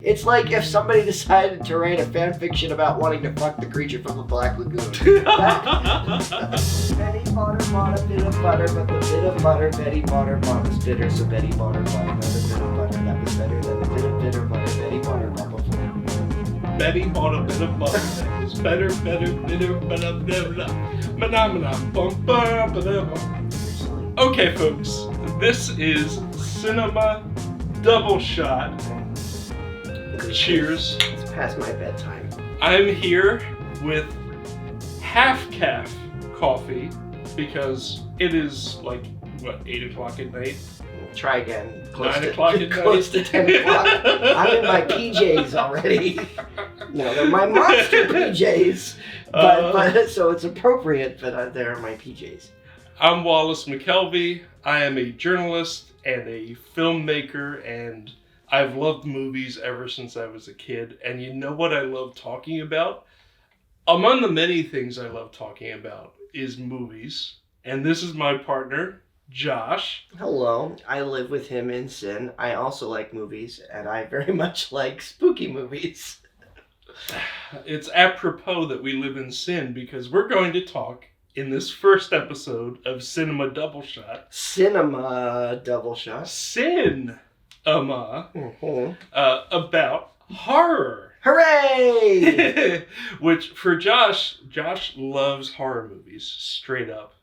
It's like if somebody decided to write a fan fiction about wanting to fuck the creature from the Black Lagoon. Betty bought a bit of butter, but the bit of butter Betty bought was bitter, so Betty bought another bit of butter that was better than the bit of bitter butter Betty bought before. Betty bought a bit of butter that was better, Okay, folks, this is Cinema Double Shot. Cheers. It's past my bedtime. I'm here with half calf coffee because it is like, 8 o'clock at night? Try again. 9 o'clock at night? Close to 10 o'clock. I'm in my PJs already. No, they're my monster PJs. But so it's appropriate, but they're my PJs. I'm Wallace McKelvey. I am a journalist and a filmmaker, and I've loved movies ever since I was a kid. And you know what I love talking about? Among the many things I love talking about is movies. And this is my partner, Josh. Hello. I live with him in sin. I also like movies, and I very much like spooky movies. It's apropos that we live in sin because we're going to talk in this first episode of Cinema Double Shot. Cinema Double Shot. About horror. Hooray! Which for Josh loves horror movies, straight up.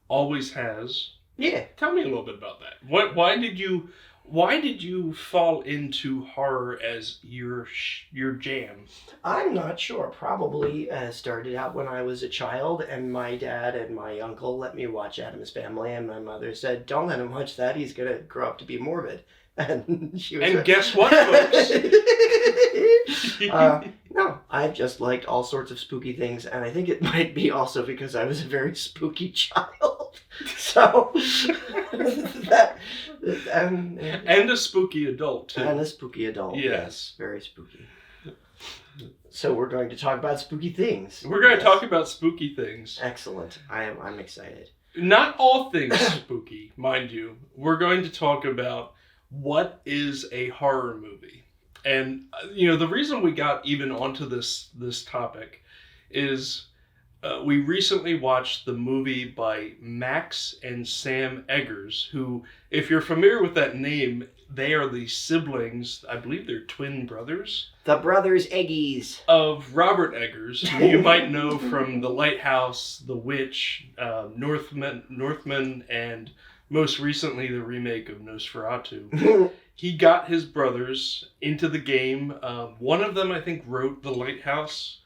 Always has. Yeah. Tell me a little bit about that. Why did you fall into horror as your jam? I'm not sure. Probably started out when I was a child, and my dad and my uncle let me watch Addams Family, and my mother said, "Don't let him watch that. He's gonna grow up to be morbid." And she was. And guess what, folks? No, I've just liked all sorts of spooky things, and I think it might be also because I was a very spooky child. So and a spooky adult too. And a spooky adult. Yes, very spooky. So we're going to talk about spooky things. We're going to talk about spooky things. Excellent. I'm excited. Not all things spooky, mind you. We're going to talk about what is a horror movie. And, the reason we got even onto this topic is we recently watched the movie by Max and Sam Eggers, who, if you're familiar with that name, they are the siblings, I believe they're twin brothers. The brothers Eggies. Of Robert Eggers, who you might know from The Lighthouse, The Witch, Northman, and most recently the remake of Nosferatu. He got his brothers into the game. One of them, I think, wrote The Lighthouse,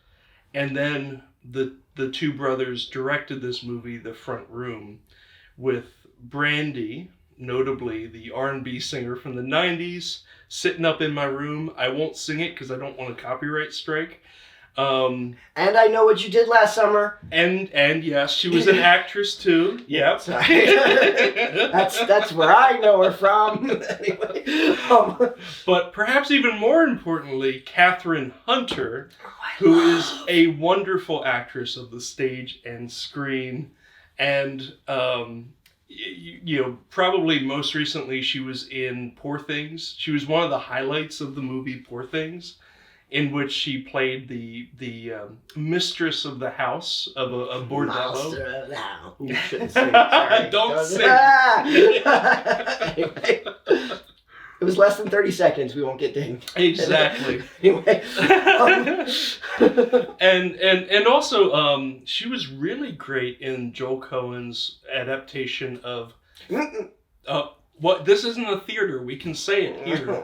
and then the two brothers directed this movie, The Front Room, with Brandy, notably the R&B singer from the 90s, sitting up in my room. I won't sing it because I don't want a copyright strike. And I Know What You Did Last Summer. And yes, she was an actress too. Yep. That's where I know her from. Anyway. But perhaps even more importantly, Kathryn Hunter, who is a wonderful actress of the stage and screen, and probably most recently she was in Poor Things. She was one of the highlights of the movie Poor Things, in which she played the mistress of the house of a bordello. Master of the house. You shouldn't sing. Sorry. Don't sing. Anyway, it was less than 30 seconds. We won't get dinged. Exactly. Anyway. And also, she was really great in Joel Coen's adaptation of... what? This isn't a theater. We can say it here.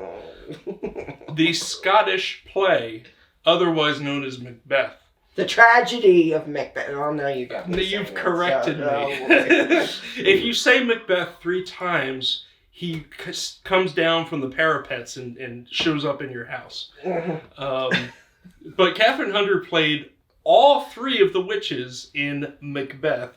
The Scottish play, otherwise known as Macbeth. The tragedy of Macbeth. Oh, no, you got me. You've corrected me. If you say Macbeth 3 times, he comes down from the parapets and shows up in your house. But Kathryn Hunter played all 3 of the witches in Macbeth,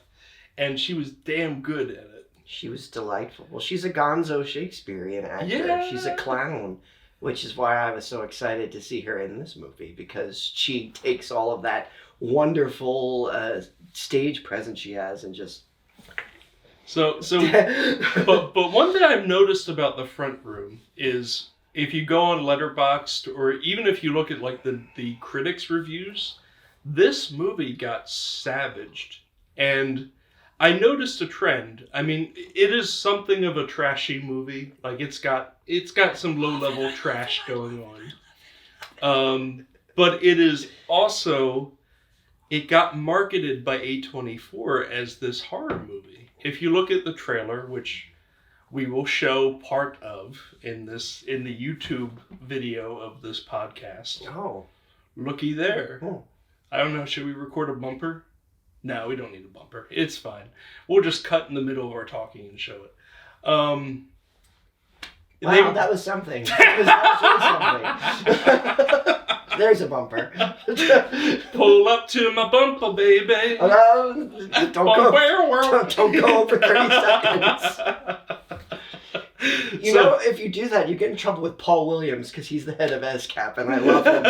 and she was damn good at it. She was delightful. Well, she's a gonzo Shakespearean actor. Yeah. She's a clown, which is why I was so excited to see her in this movie, because she takes all of that wonderful stage presence she has and just... But one thing I've noticed about The Front Room is if you go on Letterboxd, or even if you look at like the critics' reviews, this movie got savaged. And I noticed a trend. I mean, it is something of a trashy movie. Like it's got some low-level trash going on. But it is also, it got marketed by A24 as this horror movie. If you look at the trailer, which we will show part of in the YouTube video of this podcast. Oh. Looky there. Oh. I don't know, should we record a bumper? No, we don't need a bumper. It's fine. We'll just cut in the middle of our talking and show it. Wow, that was something. That was really something. There's a bumper. Pull up to my bumper, baby. Don't go over 30 seconds. You know, if you do that, you get in trouble with Paul Williams because he's the head of SCAP, and I love him.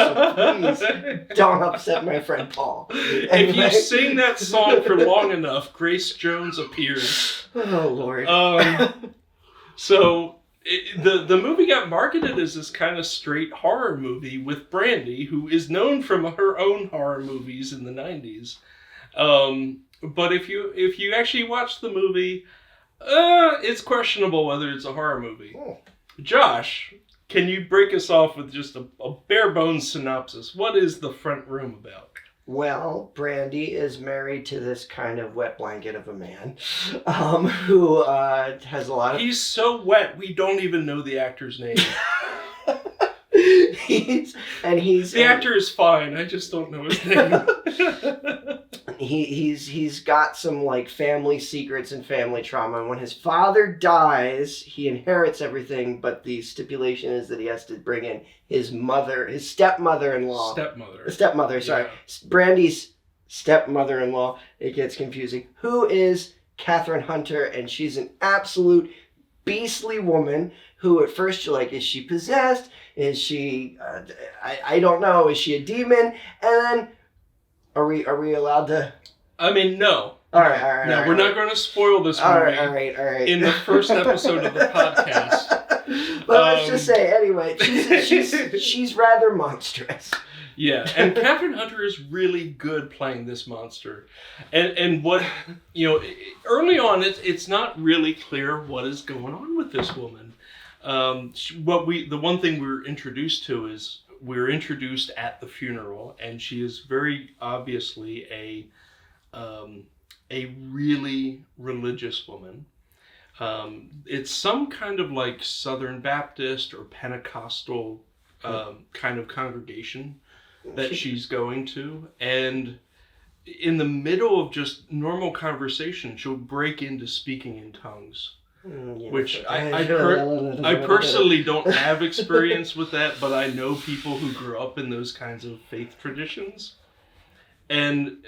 So please don't upset my friend Paul. Anyway. If you sing that song for long enough, Grace Jones appears. Oh Lord. So the movie got marketed as this kind of straight horror movie with Brandy, who is known from her own horror movies in the 90s. But if you actually watch the movie, it's questionable whether it's a horror movie. Oh. Josh, can you break us off with just a bare bones synopsis? What is The Front Room about? Well, Brandy is married to this kind of wet blanket of a man, who has a lot of... He's so wet, we don't even know the actor's name. The actor is fine, I just don't know his name. He's got some like family secrets and family trauma, and when his father dies, he inherits everything, but the stipulation is that he has to bring in his stepmother-in-law. Sorry. Yeah. Brandy's stepmother-in-law, it gets confusing, who is Kathryn Hunter, and she's an absolute beastly woman who at first you're like, is she possessed? Is she, I don't know, is she a demon? And then, are we allowed to? I mean, no. All right. No, we're not going to spoil this movie. All right. In the first episode of the podcast. But let's just say, anyway, she's rather monstrous. Yeah, and Kathryn Hunter is really good playing this monster. And what, early on, it's not really clear what is going on with this woman. The one thing we're introduced to is we're introduced at the funeral, and she is very obviously a really religious woman. It's some kind of like Southern Baptist or Pentecostal kind of congregation that she's going to, and in the middle of just normal conversation, she'll break into speaking in tongues. Which I personally don't have experience with that, but I know people who grew up in those kinds of faith traditions. And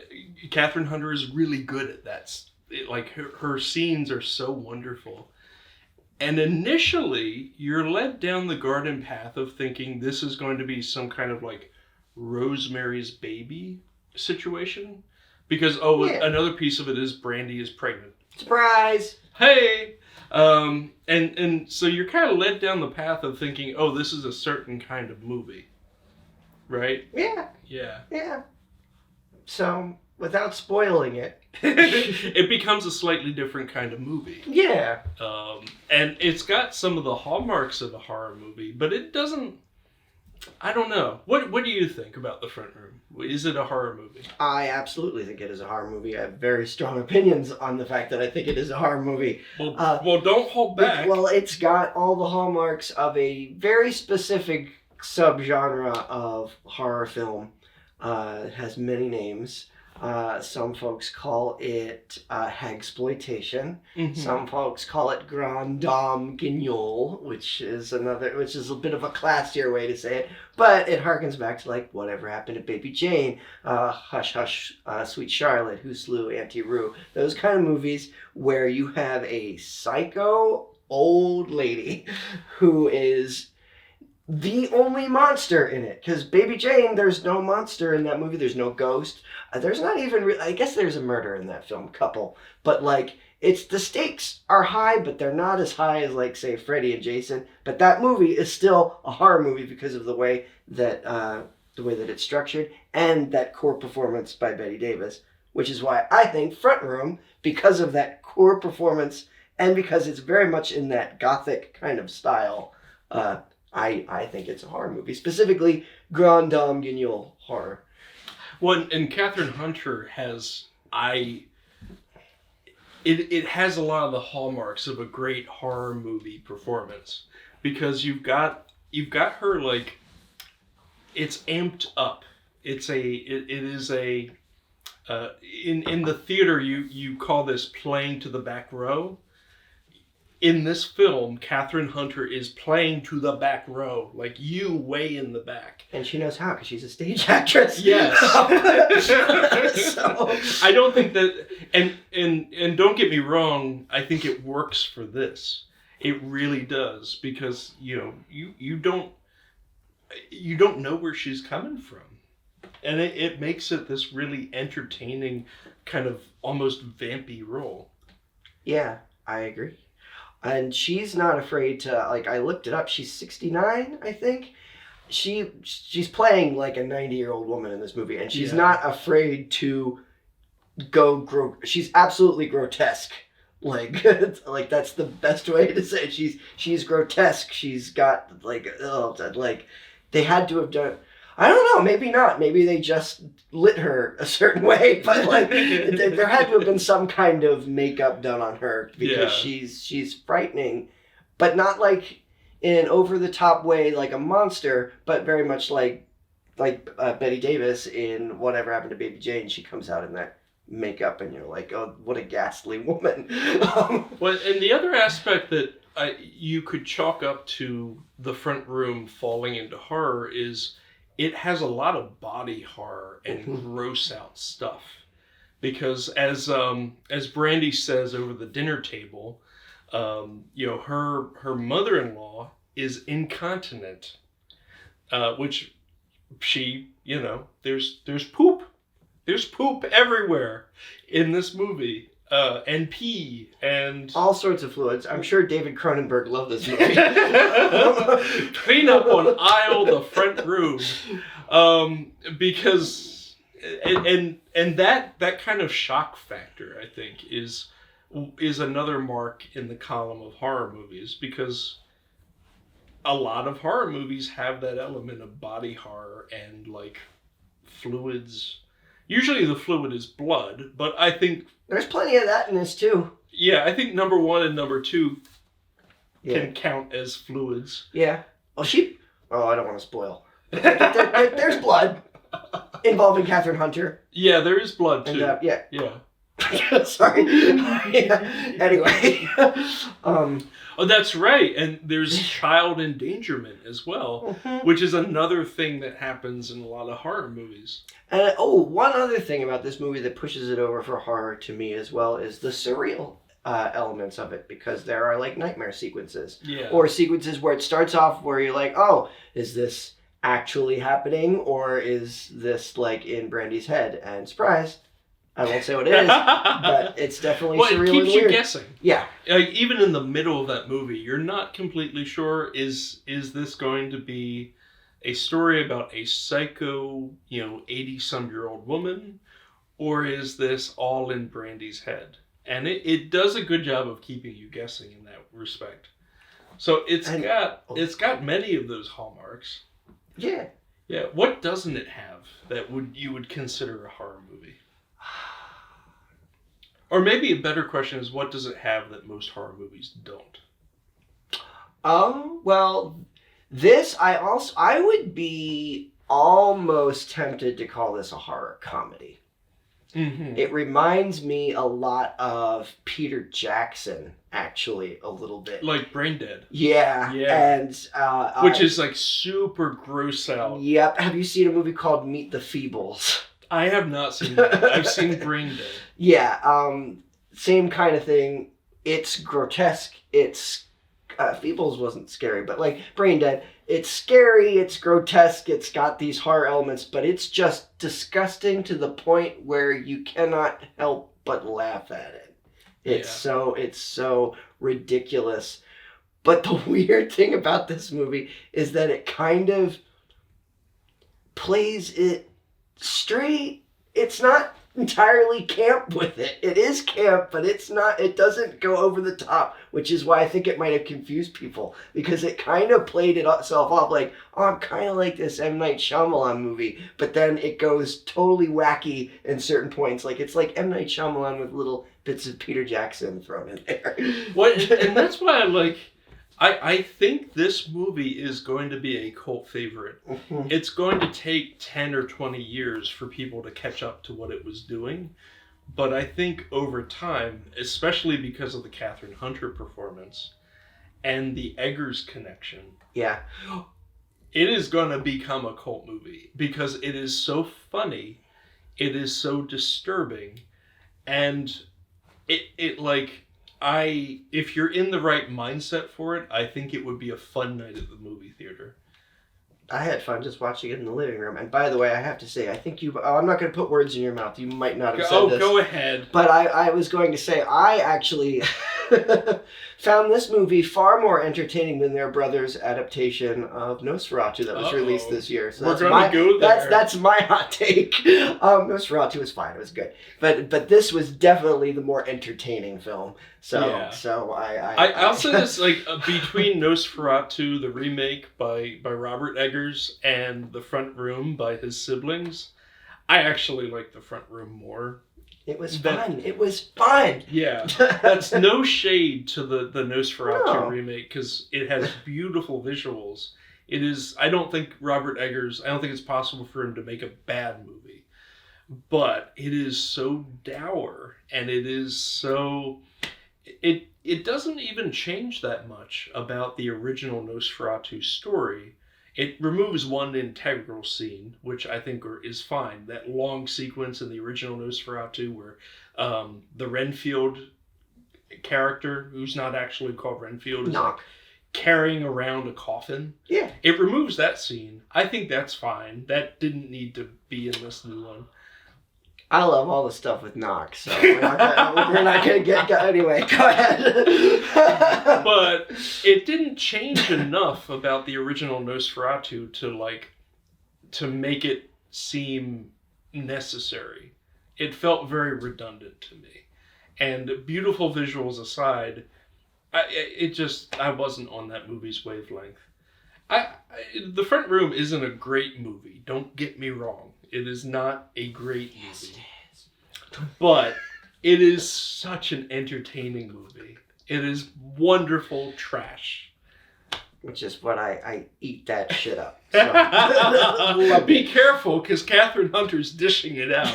Kathryn Hunter is really good at that. Like, her scenes are so wonderful. And initially, you're led down the garden path of thinking this is going to be some kind of like Rosemary's Baby situation. Because, another piece of it is Brandy is pregnant. Surprise! Hey! And so you're kind of led down the path of thinking, oh, this is a certain kind of movie. Right? Yeah. So, without spoiling it... it becomes a slightly different kind of movie. Yeah. And it's got some of the hallmarks of a horror movie, but it doesn't... I don't know. What do you think about The Front Room? Is it a horror movie? I absolutely think it is a horror movie. I have very strong opinions on the fact that I think it is a horror movie. Well, don't hold back. Well, it's got all the hallmarks of a very specific subgenre of horror film. It has many names. Some folks call it hagsploitation. Mm-hmm. Some folks call it grand dame guignol, which is a bit of a classier way to say it. But it harkens back to like Whatever Happened to Baby Jane, Hush Hush, Sweet Charlotte, Who Slew Auntie Roo. Those kind of movies where you have a psycho old lady who is the only monster in it. Because Baby Jane, there's no monster in that movie. There's no ghost. There's not even... I guess there's a murder in that film, couple. But, like, it's the stakes are high, but they're not as high as, like, say, Freddy and Jason. But that movie is still a horror movie because of the way that it's structured and that core performance by Bette Davis, which is why I think Front Room, because of that core performance and because it's very much in that gothic kind of style, I think it's a horror movie, specifically Grand Dame Guignol horror. Well, and Kathryn Hunter has It has a lot of the hallmarks of a great horror movie performance, because you've got her, like, it's amped up. It is a in the theater you call this playing to the back row. In this film, Kathryn Hunter is playing to the back row, like you way in the back. And she knows how, because she's a stage actress. Yes. So. I don't think that, and don't get me wrong, I think it works for this. It really does, because you don't know where she's coming from, and it makes it this really entertaining, kind of almost vampy role. Yeah, I agree. And she's not afraid to, like, I looked it up, she's 69, I think. She's playing like a 90-year-old woman in this movie, and she's not afraid to she's absolutely grotesque. Like, like, that's the best way to say it. She's grotesque. She's got, like, they had to have done, I don't know, maybe not. Maybe they just lit her a certain way, but, like, there had to have been some kind of makeup done on her, because she's frightening, but not like in an over-the-top way like a monster, but very much like Bette Davis in Whatever Happened to Baby Jane. She comes out in that makeup, and you're like, oh, what a ghastly woman. Well, and the other aspect that you could chalk up to the Front Room falling into horror is it has a lot of body horror and gross out stuff, because as Brandy says over the dinner table, her mother-in-law is incontinent, which she, there's poop everywhere in this movie, and pee and all sorts of fluids. I'm sure David Cronenberg loved this movie. Clean up on aisle the front room, because and that kind of shock factor, I think, is another mark in the column of horror movies, because a lot of horror movies have that element of body horror and, like, fluids. Usually the fluid is blood, but I think there's plenty of that in this too. Yeah, I think number 1 and number 2 can count as fluids. Yeah. Oh, I don't want to spoil. There's blood involving Kathryn Hunter. Yeah, there is blood too. And, yeah. Sorry. Anyway. Oh, that's right. And there's child endangerment as well, which is another thing that happens in a lot of horror movies. One other thing about this movie that pushes it over for horror to me as well is the surreal elements of it, because there are, like, nightmare sequences. Yeah. Or sequences where it starts off where you're like, oh, is this actually happening, or is this, like, in Brandy's head? And surprise, I won't say what it is, but it's definitely surreal and weird. It keeps you guessing. Yeah. Even in the middle of that movie, you're not completely sure, is this going to be a story about a psycho, 80-some-year-old woman, or is this all in Brandy's head? And it does a good job of keeping you guessing in that respect. So it's got many of those hallmarks. Yeah. Yeah. What doesn't it have that you would consider a horror movie? Or maybe a better question is, what does it have that most horror movies don't? Well, this, I would be almost tempted to call this a horror comedy. Mm-hmm. It reminds me a lot of Peter Jackson, actually, a little bit. Like Brain Dead. Yeah. And which is, like, super gross out. Yep. Have you seen a movie called Meet the Feebles? I have not seen that. I've seen Brain Dead. Yeah. Same kind of thing. It's grotesque. It's Feebles wasn't scary, but, like, Brain Dead, it's scary, it's grotesque, it's got these horror elements, but it's just disgusting to the point where you cannot help but laugh at it. It's so ridiculous. But the weird thing about this movie is that it kind of plays it straight. It's not entirely camp with it. It is camp, but it doesn't go over the top, which is why I think it might have confused people, because it kind of played itself off like, oh, I'm kind of like this M. Night Shyamalan movie, but then it goes totally wacky in certain points. Like, it's like M. Night Shyamalan with little bits of Peter Jackson thrown in there. And that's why I think this movie is going to be a cult favorite. Mm-hmm. It's going to take 10 or 20 years for people to catch up to what it was doing. But I think over time, especially because of the Kathryn Hunter performance and the Eggers connection, yeah, it is going to become a cult movie because it is so funny, it is so disturbing, and if you're in the right mindset for it, I think it would be a fun night at the movie theater. I had fun just watching it in the living room. And by the way, I have to say, I think I'm not going to put words in your mouth. You might not have said this. Go ahead. But I was going to say, I actually found this movie far more entertaining than their brother's adaptation of Nosferatu that was released this year. So we're going to go there. That's my hot take. Nosferatu was fine. It was good. But this was definitely the more entertaining film. So I'll say this, between Nosferatu, the remake by Robert Eggers, and The Front Room by his siblings, I actually like The Front Room more. It was fun. It was fun. Yeah. That's no shade to the Nosferatu remake, because it has beautiful visuals. It is, I don't think it's possible for him to make a bad movie. But it is so dour, and it is so... It doesn't even change that much about the original Nosferatu story. It removes one integral scene, which I think is fine. That long sequence in the original Nosferatu where the Renfield character, who's not actually called Renfield, is carrying around a coffin. Yeah. It removes that scene. I think that's fine. That didn't need to be in this new one. I love all the stuff with Knox, so we're not going to get... Anyway, go ahead. But it didn't change enough about the original Nosferatu to make it seem necessary. It felt very redundant to me. And beautiful visuals aside, I wasn't on that movie's wavelength. The Front Room isn't a great movie, don't get me wrong. It is not a great movie. Yes, it is. But it is such an entertaining movie. It is wonderful trash. Which is what I eat that shit up. So. Be careful, because Kathryn Hunter's dishing it out.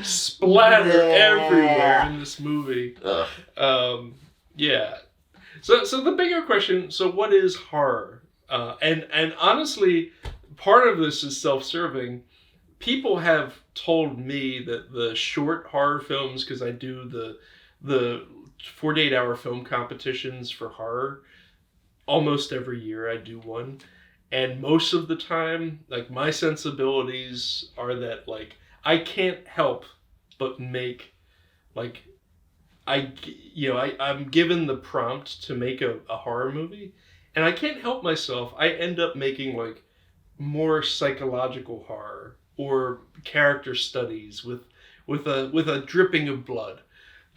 Splatter everywhere in this movie. Yeah. So the bigger question, so what is horror? And honestly, part of this is self-serving. People have told me that the short horror films, because I do the 48-hour film competitions for horror, almost every year I do one. And most of the time, my sensibilities are that, I can't help but make, I'm given the prompt to make a horror movie. And I can't help myself. I end up making more psychological horror or character studies with a dripping of blood.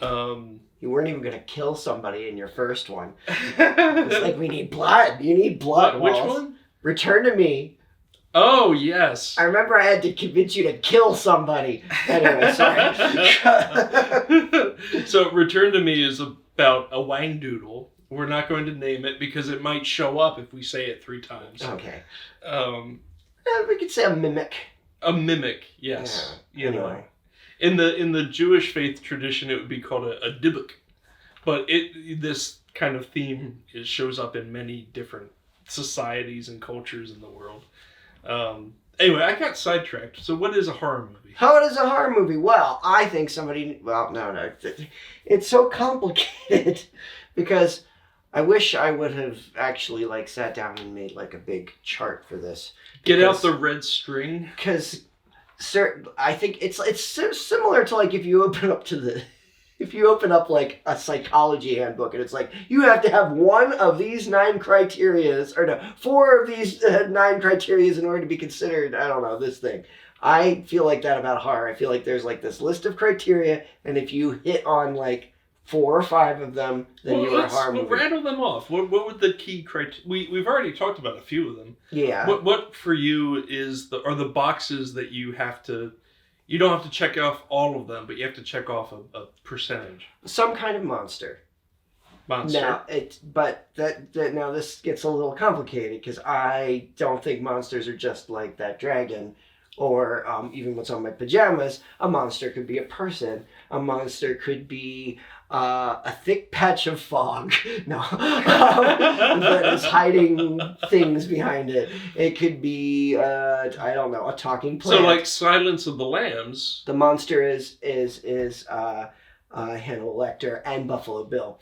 You weren't even going to kill somebody in your first one. It's we need blood. You need blood. Which one? Return to Me. Oh, yes. I remember I had to convince you to kill somebody. Anyway, sorry. So Return to Me is about a wangdoodle. We're not going to name it because it might show up if we say it 3 times. Okay. We could say a mimic. A mimic, yes. Yeah, anyway. In the Jewish faith tradition, it would be called a dybbuk. But this kind of theme shows up in many different societies and cultures in the world. Anyway, I got sidetracked. So what is a horror movie? What is a horror movie? Well, I think no. It's so complicated because I wish I would have actually sat down and made a big chart for this. Get out the red string. Because I think it's similar to like if you open up like a psychology handbook and it's like you have to have one of these 9 criterias or no 4 of these 9 criterias in order to be considered, I don't know, this thing. I feel like that about horror. I feel like there's like this list of criteria, and if you hit on like 4 or 5 of them, then you're a horror movie. Rattle them off. What would the key criteria? We've already talked about a few of them. Yeah. What for you are the boxes that you have to? You don't have to check off all of them, but you have to check off a percentage. Some kind of monster. Monster. Now this gets a little complicated because I don't think monsters are just like that dragon. Or even what's on my pajamas. A monster could be a person. A monster could be a thick patch of fog. No. That is hiding things behind it. It could be, I don't know, a talking plant. So like Silence of the Lambs. The monster is Hannibal Lecter and Buffalo Bill.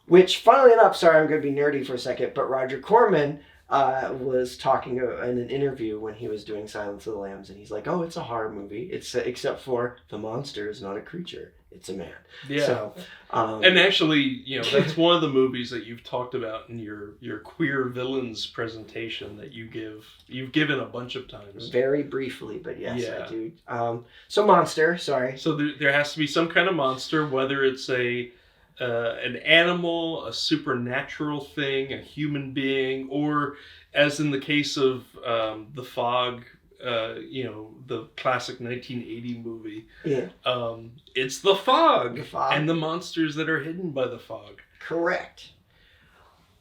Which, funnily enough, sorry, I'm going to be nerdy for a second, but Roger Corman was talking in an interview when he was doing Silence of the Lambs, and he's like, "Oh, it's a horror movie. It's except for the monster is not a creature; it's a man." Yeah. So, and actually, that's one of the movies that you've talked about in your queer villains presentation that you've given a bunch of times. Very briefly, but yes, yeah. I do. So monster. Sorry. So there has to be some kind of monster, whether it's an animal, a supernatural thing, a human being, or as in the case of The Fog, the classic 1980 movie. Yeah. It's the fog. The fog. And the monsters that are hidden by the fog. Correct.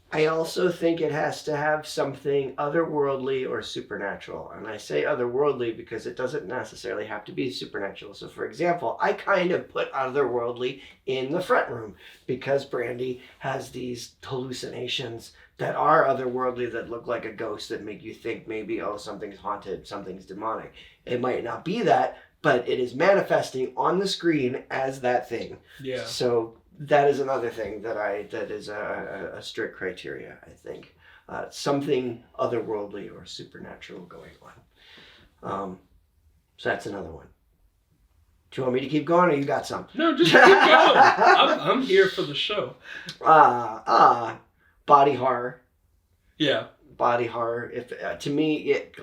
I also think it has to have something otherworldly or supernatural. And I say otherworldly because it doesn't necessarily have to be supernatural. So, for example, I kind of put otherworldly in the front room because Brandy has these hallucinations that are otherworldly that look like a ghost that make you think maybe, oh, something's haunted, something's demonic. It might not be that, but it is manifesting on the screen as that thing. Yeah. So that is another thing that is a strict criteria, I think. Something otherworldly or supernatural going on. So that's another one. Do you want me to keep going, or you got some? No, just keep going. I'm here for the show. Body horror. Yeah. Body horror. If to me, it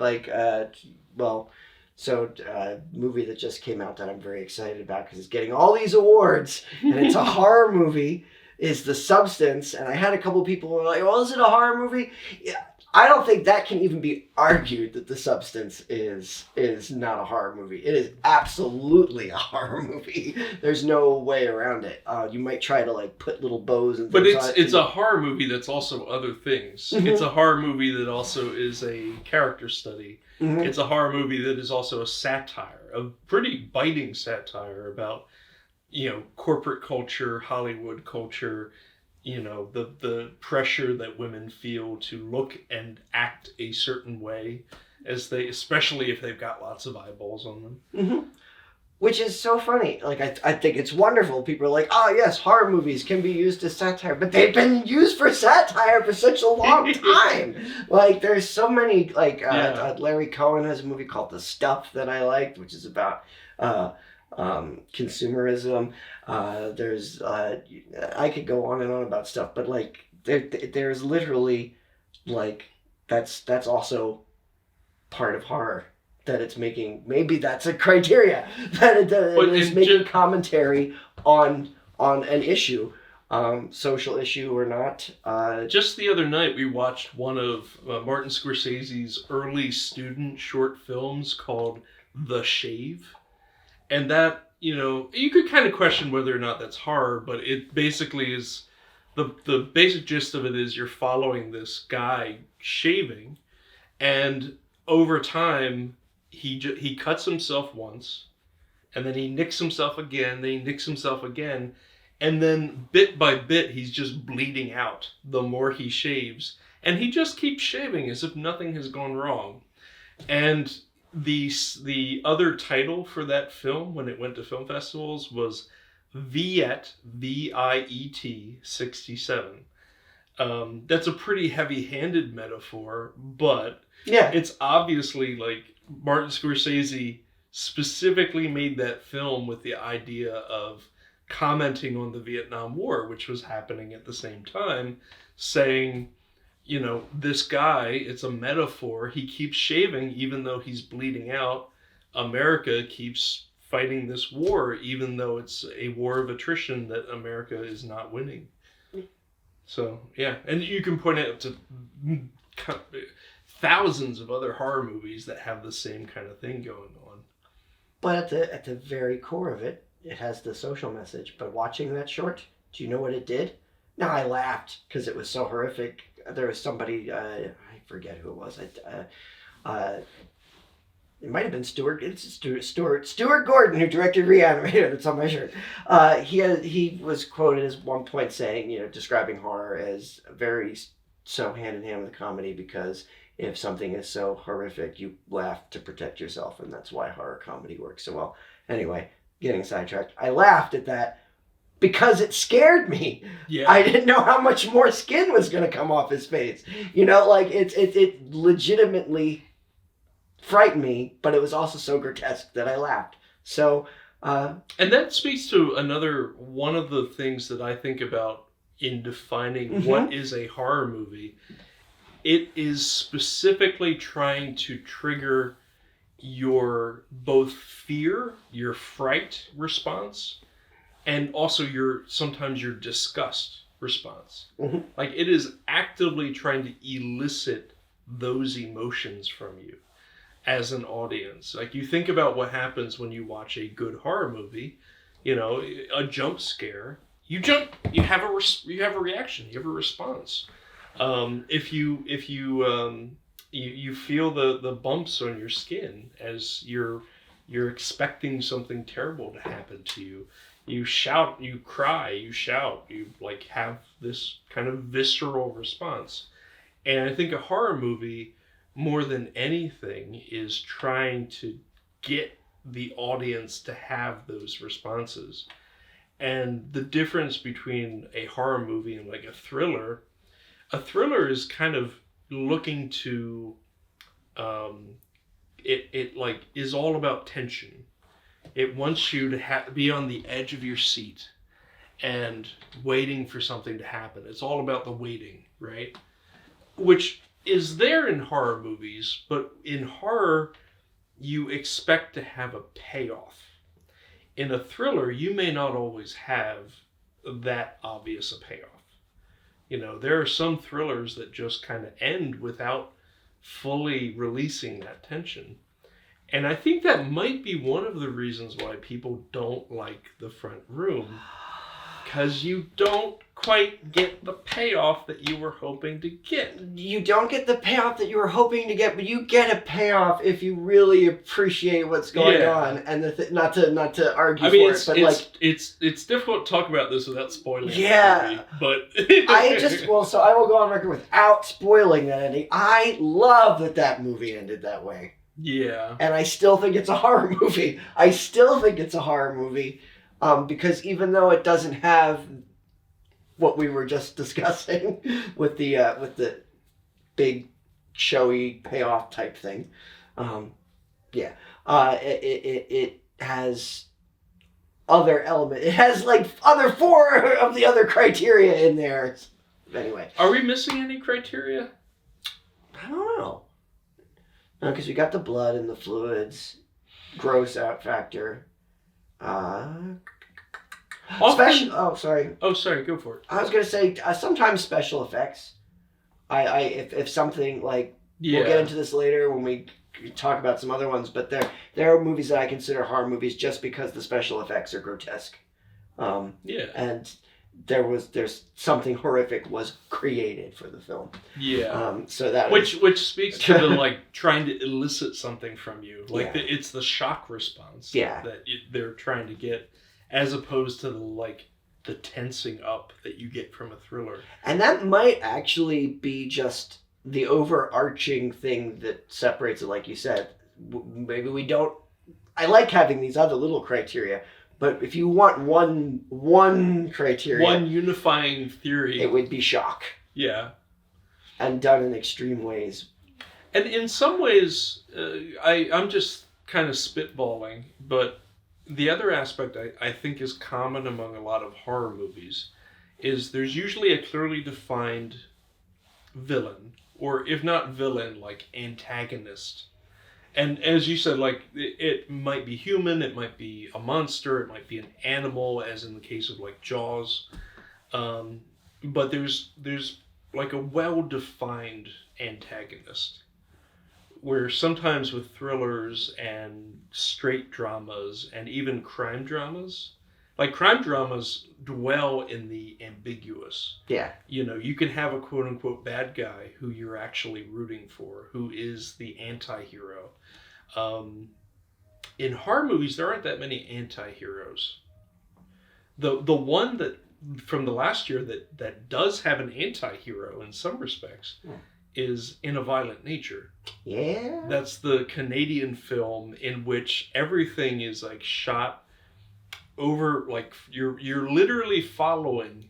movie that just came out that I'm very excited about because it's getting all these awards and it's a horror movie is The Substance. And I had a couple people who were like, well, is it a horror movie? Yeah, I don't think that can even be argued that The Substance is not a horror movie. It is absolutely a horror movie. There's no way around it. You might try to like put little bows and things on it. But it's a horror movie that's also other things. Mm-hmm. It's a horror movie that also is a character study. Mm-hmm. It's a horror movie that is also a satire, a pretty biting satire about, corporate culture, Hollywood culture, the pressure that women feel to look and act a certain way, especially if they've got lots of eyeballs on them. Mm-hmm. Which is so funny. Like, I think it's wonderful. People are like, oh, yes, horror movies can be used as satire. But they've been used for satire for such a long time. Like, there's so many, Larry Cohen has a movie called The Stuff that I liked, which is about consumerism. There's, I could go on and on about stuff. But, like, there's literally, like, that's also part of horror. That it's making, maybe that's a criteria, that it is making commentary on an issue, social issue or not. Just the other night, we watched one of Martin Scorsese's early student short films called The Shave. And that, you could kind of question whether or not that's horror, but it basically is, the basic gist of it is you're following this guy shaving, and over time, he cuts himself once, and then he nicks himself again, then he nicks himself again, and then bit by bit he's just bleeding out the more he shaves, and he just keeps shaving as if nothing has gone wrong. And the other title for that film when it went to film festivals was Viet, V-I-E-T 67. That's a pretty heavy-handed metaphor, but yeah, it's obviously like Martin Scorsese specifically made that film with the idea of commenting on the Vietnam War, which was happening at the same time, saying, you know, this guy, it's a metaphor, he keeps shaving even though he's bleeding out. America keeps fighting this war even though it's a war of attrition that America is not winning. So, yeah. And you can point out to thousands of other horror movies that have the same kind of thing going on. But at the very core of it, it has the social message. But watching that short, do you know what it did? No, I laughed because it was so horrific. There was somebody, I forget who it was. It might have been Stuart Gordon, who directed Reanimator. That's on my shirt. He was quoted at one point saying, you know, describing horror as very so hand in hand with comedy, because if something is so horrific, you laugh to protect yourself, and that's why horror comedy works so well. Anyway, getting sidetracked. I laughed at that because it scared me. Yeah. I didn't know how much more skin was going to come off his face. You know, like it legitimately frightened me, but it was also so grotesque that I laughed. So, and that speaks to another one of the things that I think about in defining what is a horror movie. It is specifically trying to trigger your both fear, your fright response, and also sometimes your disgust response. Like, it is actively trying to elicit those emotions from you as an audience. Like, you think about what happens when you watch a good horror movie, you know, a jump scare, you jump, you have a reaction, you have a response. If you feel the bumps on your skin as you're expecting something terrible to happen to you. You shout, you cry, you shout, you like have this kind of visceral response. And I think a horror movie, more than anything, is trying to get the audience to have those responses. And the difference between a horror movie and like a thriller is kind of looking to, it like is all about tension. It wants you to be on the edge of your seat and waiting for something to happen. It's all about the waiting, right? Which is there in horror movies, but in horror, you expect to have a payoff. In a thriller, you may not always have that obvious a payoff. You know, there are some thrillers that just kind of end without fully releasing that tension. And I think that might be one of the reasons why people don't like The Front Room. Because you don't quite get the payoff that you were hoping to get. You don't get the payoff that you were hoping to get, but you get a payoff if you really appreciate what's going on. And not to argue for it, but it's difficult to talk about this without spoiling the movie, but so I will go on record without spoiling that ending. I love that movie ended that way. Yeah. And I still think it's a horror movie. Because even though it doesn't have what we were just discussing with the big showy payoff type thing, it has other elements. It has like other 4 of the other criteria in there. Anyway, are we missing any criteria? I don't know. No, because we got the blood and the fluids, gross out factor. Sorry, go for it. I was gonna say sometimes special effects. If something like we'll get into this later when we talk about some other ones, but there are movies that I consider horror movies just because the special effects are grotesque. And there's something horrific was created for the film. Yeah. So that which speaks to the like trying to elicit something from you, like it's the shock response that they're trying to get, as opposed to the tensing up that you get from a thriller. And that might actually be just the overarching thing that separates it, like you said. Maybe we don't. I like having these other little criteria. But if you want one criteria, one unifying theory, it would be shock. Yeah, and done in extreme ways. And in some ways, I'm just kind of spitballing, but the other aspect I think is common among a lot of horror movies is there's usually a clearly defined villain, or if not villain, like antagonist. And as you said, like it might be human, it might be a monster, it might be an animal, as in the case of like Jaws. But there's like a well-defined antagonist, where sometimes with thrillers and straight dramas and even crime dramas, like crime dramas dwell in the ambiguous. Yeah. You know, you can have a quote-unquote bad guy who you're actually rooting for, who is the anti-hero. In horror movies, there aren't that many anti-heroes. The one that from the last year that does have an anti-hero in some respects is In a Violent Nature. Yeah. That's the Canadian film in which everything is like shot over, like you're literally following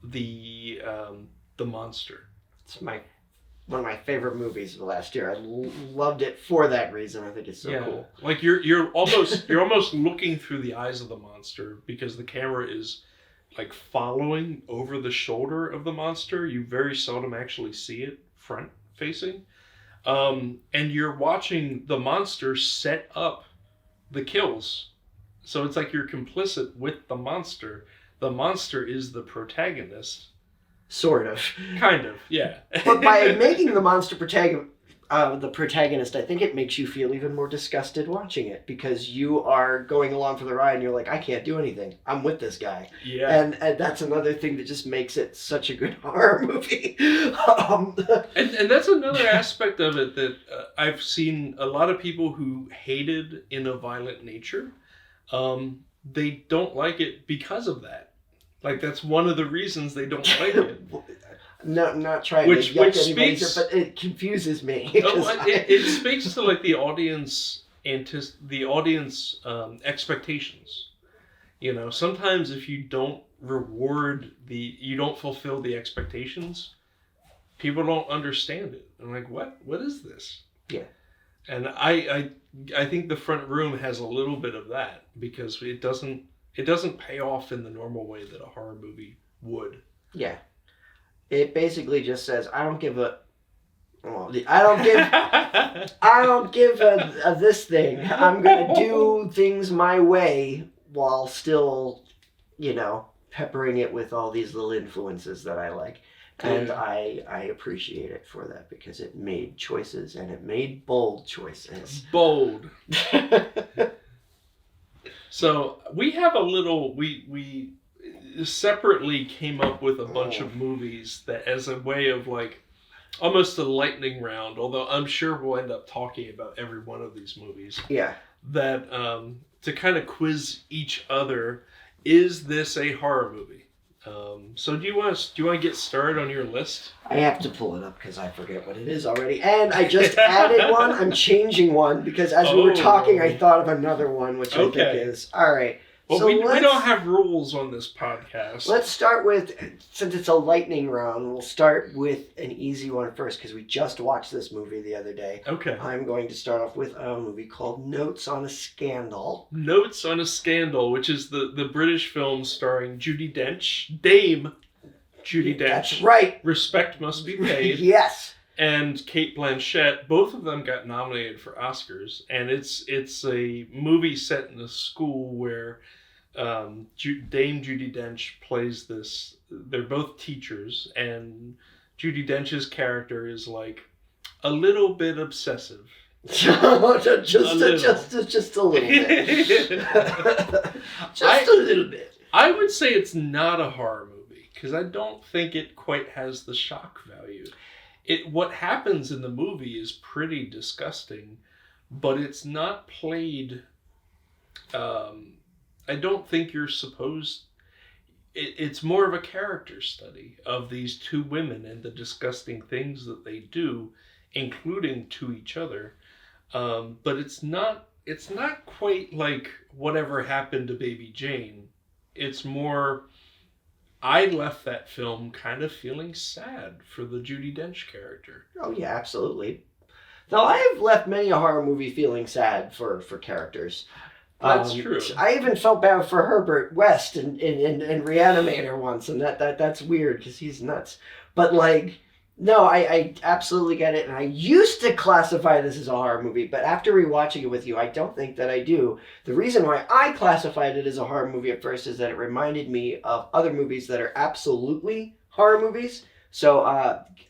the monster. It's one of my favorite movies of the last year. I loved it for that reason. I think it's so cool. Like you're almost looking through the eyes of the monster, because the camera is like following over the shoulder of the monster. You very seldom actually see it front facing. And you're watching the monster set up the kills. So it's like you're complicit with the monster. The monster is the protagonist. Sort of. Kind of, yeah. But by making the monster the protagonist, I think it makes you feel even more disgusted watching it, because you are going along for the ride and you're like, I can't do anything. I'm with this guy. Yeah. And that's another thing that just makes it such a good horror movie. And that's another aspect of it that I've seen a lot of people who hated In a Violent Nature. They don't like it because of that. Like, that's one of the reasons they don't like it. No, not trying to yuck anybody's here, but it confuses me. It speaks to like the audience expectations. You know, sometimes if you don't you don't fulfill the expectations, people don't understand it. I'm like, what is this? Yeah. And I think The Front Room has a little bit of that, because it doesn't pay off in the normal way that a horror movie would. Yeah. It basically just says, I don't give a this thing. I'm going to do things my way while still, peppering it with all these little influences that I like. And I appreciate it for that, because it made choices, and it made bold choices. Bold. So we have we separately came up with a bunch of movies that, as a way of like almost a lightning round, although I'm sure we'll end up talking about every one of these movies. Yeah. That to kind of quiz each other, is this a horror movie? So do you want to get started on your list? I have to pull it up because I forget what it is already. And I just added one. I'm changing one because as we were talking, I thought of another one, which I think is... All right. Well, so we don't have rules on this podcast. Let's start with, since it's a lightning round, we'll start with an easy one first, because we just watched this movie the other day. Okay. I'm going to start off with a movie called Notes on a Scandal. Notes on a Scandal, which is the British film starring Judi Dench, Dame Judi Dench. That's right. Respect must be paid. Yes. And Cate Blanchett. Both of them got nominated for Oscars, and it's a movie set in a school where Dame Judi Dench plays this. They're both teachers, and Judi Dench's character is like a little bit obsessive. just a little bit. Just a little bit. I would say it's not a horror movie, because I don't think it quite has the shock value. What happens in the movie is pretty disgusting, but it's not played. I don't think you're supposed. It's more of a character study of these two women and the disgusting things that they do, including to each other. But it's not quite like Whatever Happened to Baby Jane. It's more. I left that film kind of feeling sad for the Judi Dench character. Oh yeah, absolutely. Though I have left many a horror movie feeling sad for characters. That's true. I even felt bad for Herbert West in Reanimator once, and that's weird because he's nuts. But like, no, I absolutely get it, and I used to classify this as a horror movie, but after rewatching it with you, I don't think that I do. The reason why I classified it as a horror movie at first is that it reminded me of other movies that are absolutely horror movies. So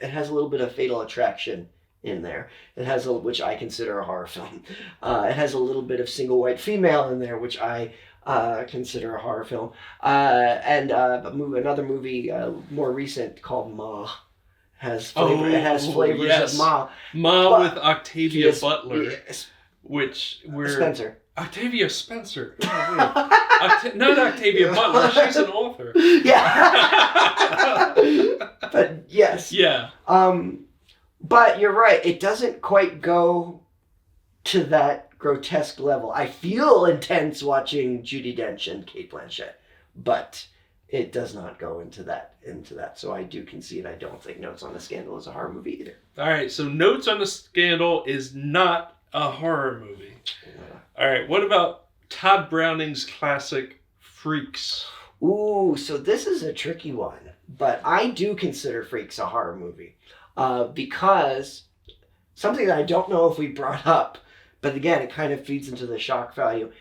it has a little bit of Fatal Attraction in there. It has which I consider a horror film. It has a little bit of Single White Female in there, which I consider a horror film. And another movie more recent called Ma. It has flavors yes. of Ma. Ma with Octavia Yes, Butler, yes. which we're... Spencer. Octavia Spencer. Oh, wait. Not Octavia Butler. She's an author. Yeah. But yes. Yeah. But you're right. It doesn't quite go to that grotesque level. I feel intense watching Judi Dench and Cate Blanchett, but it does not go into that. So I do concede I don't think Notes on a Scandal is a horror movie either. All right. So Notes on a Scandal is not a horror movie. All right. What about Todd Browning's classic Freaks? Ooh, so this is a tricky one, but I do consider Freaks a horror movie. Because something that I don't know if we brought up, but again, it kind of feeds into the shock value.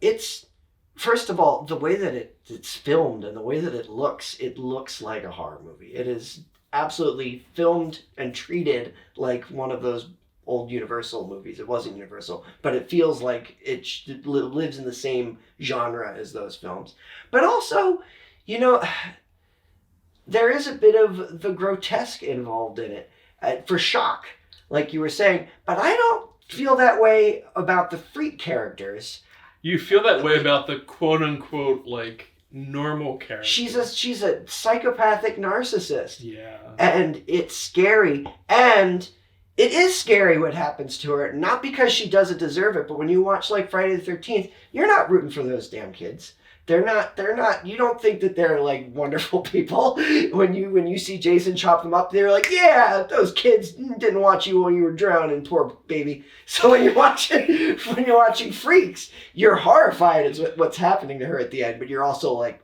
It's, first of all, the way that it's filmed and the way that it looks like a horror movie. It is absolutely filmed and treated like one of those old Universal movies. It wasn't Universal, but it feels like it lives in the same genre as those films. But also, there is a bit of the grotesque involved in it for shock, like you were saying. But I don't feel that way about the freak characters. You feel that way about the quote unquote like normal character. She's a psychopathic narcissist. Yeah. And it's scary. And it is scary what happens to her. Not because she doesn't deserve it, but when you watch like Friday the 13th, you're not rooting for those damn kids. They're not, you don't think that they're like wonderful people. When you see Jason chop them up, they're like, yeah, those kids didn't watch you when you were drowning, poor baby. So when you're watching Freaks, you're horrified at what's happening to her at the end, but you're also like,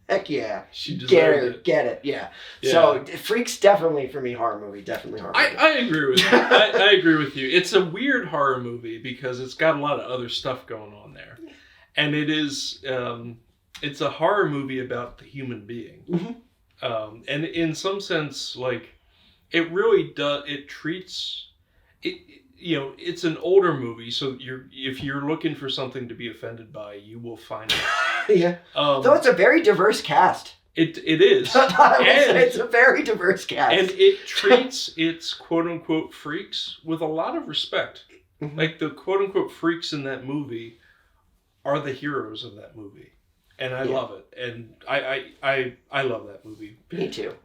heck yeah. She deserved it. Get it, yeah. So Freaks definitely for me horror movie, definitely horror movie. I agree with you. I agree with you. It's a weird horror movie because it's got a lot of other stuff going on there. And it is, it's a horror movie about the human being. Mm-hmm. And in some sense, like, it really does, it treats, it's an older movie, so if you're looking for something to be offended by, you will find it. Yeah. Though it's a very diverse cast. It is. It's a very diverse cast. And it treats its quote-unquote freaks with a lot of respect. Mm-hmm. Like, the quote-unquote freaks in that movie are the heroes of that movie, and I love it, and I love that movie. Me too.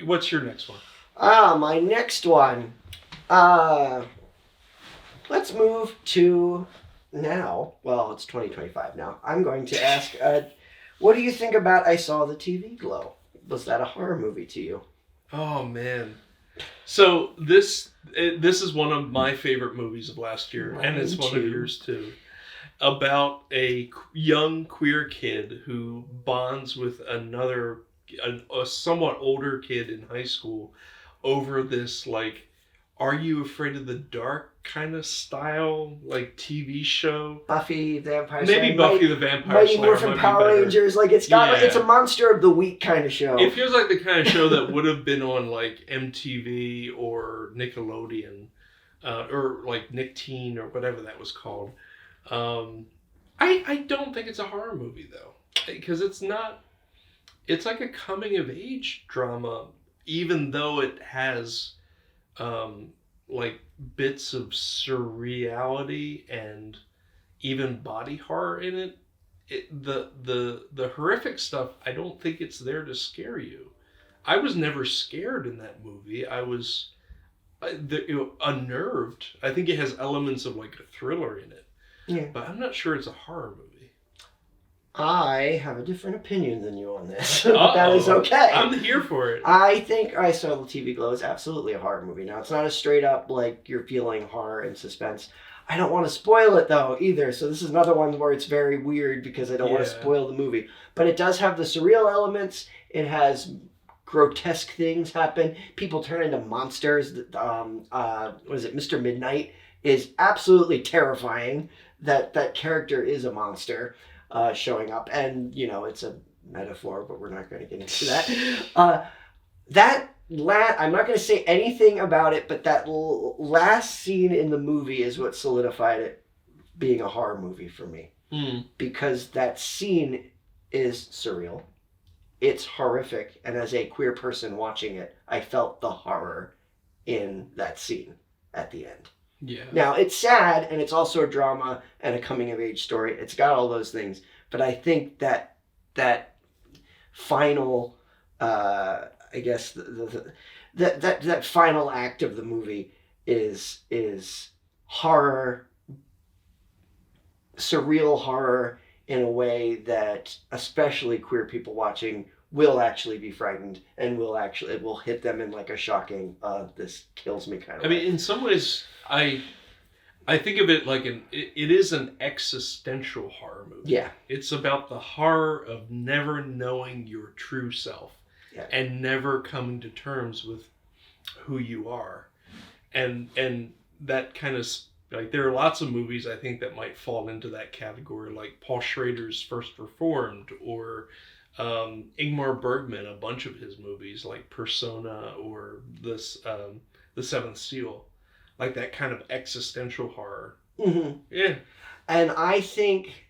What's your next one? My next one. Let's move to now. Well, it's 2025 now. I'm going to ask, what do you think about I Saw the TV Glow? Was that a horror movie to you? Oh man. So this is one of my favorite movies of last year, and it's one of yours too. About a young queer kid who bonds with a somewhat older kid in high school over this, like, Are You Afraid of the Dark kind of style, like, TV show. Buffy the Vampire Slayer. Maybe Buffy the Vampire Slayer. Mighty Morphin Power Rangers. Like, it's a Monster of the Week kind of show. It feels like the kind of show that would have been on, like, MTV or Nickelodeon, or, like, Nick Teen or whatever that was called. I don't think it's a horror movie though, because it's not. It's like a coming of age drama, even though it has, like bits of surreality and even body horror in it. The horrific stuff, I don't think it's there to scare you. I was never scared in that movie. I was unnerved. I think it has elements of like a thriller in it. Yeah. But I'm not sure it's a horror movie. I have a different opinion than you on this. That is okay. I'm here for it. I think I Saw the TV Glow is absolutely a horror movie. Now, it's not a straight up, like, you're feeling horror and suspense. I don't want to spoil it, though, either. So this is another one where it's very weird because I don't want to spoil the movie. But it does have the surreal elements. It has grotesque things happen. People turn into monsters. What is it? Mr. Midnight is absolutely terrifying. That character is a monster showing up. And, you know, it's a metaphor, but we're not going to get into that. I'm not going to say anything about it, but that last scene in the movie is what solidified it being a horror movie for me. Because that scene is surreal. It's horrific. And as a queer person watching it, I felt the horror in that scene at the end. Yeah. Now, it's sad, and it's also a drama and a coming-of-age story. It's got all those things. But I think that final... I guess that final act of the movie is horror, surreal horror in a way that especially queer people watching will actually be frightened and it will hit them in like a shocking this kills me kind of way. I mean, in some ways, I think of it like it is an existential horror movie. Yeah. It's about the horror of never knowing your true self. Yeah. And never coming to terms with who you are. And that kind of, like, there are lots of movies I think that might fall into that category, like Paul Schrader's First Reformed, or Ingmar Bergman, a bunch of his movies like Persona or this The Seventh Seal, like that kind of existential horror. Mm-hmm. Yeah. And I think